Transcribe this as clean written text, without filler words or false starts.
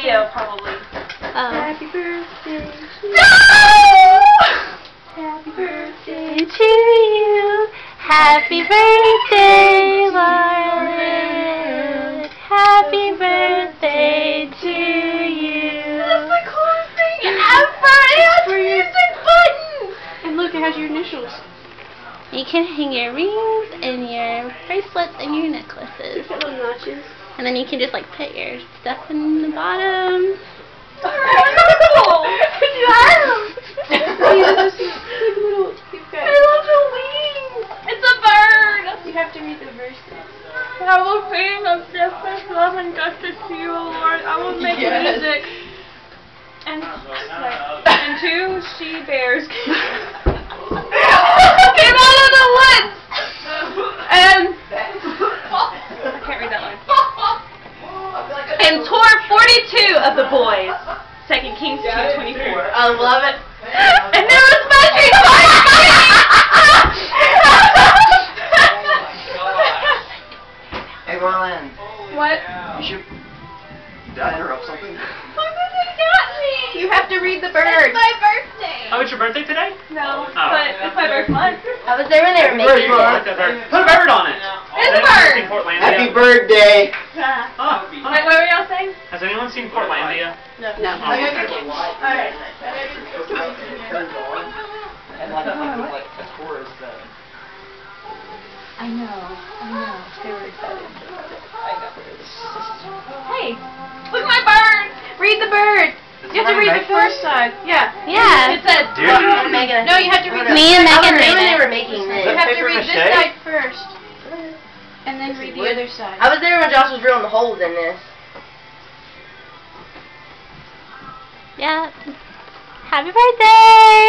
video, probably. Happy birthday. No! Happy birthday to you. Happy birthday, Lauren. Happy birthday to you. That's the coolest thing ever! It has music buttons! And look, it has your initials. You can hang your rings and your bracelets and your necklaces. Look at those notches. And then you can just like put your stuff in the bottom. I love the wings! It's a bird! You have to read the verses. I will sing of justice, love, and justice to you, O Lord. I will make music. And 2 she-bears came out of the woods! And I can't read that line. And tore 42 of the boys. 2 Kings 2:24. I love it. And there was magic! Hey, Marlon. What? You should. Did I interrupt something? Look what they got me! You have to read the bird. It's my birthday! Oh, it's your birthday today? No, but it's my birth month. I was there when they were making Put it. a bird on it. It's a bird! Seen Portlandia? Happy birthday. Oh, Wait, what were y'all saying? has anyone seen Portlandia? No. Oh, okay. Alright. And like a chorus. I know. They were excited. Hey, look at my bird! Read the bird. You have to read the first side. Yeah. It says, Dude. Megan. No, you have to read the Me and Megan I was there when made they it. were making this. You have to read this Papier-mâché? side first. And then read the other side. I was there when Josh was drilling the holes in this. Yeah. Happy birthday!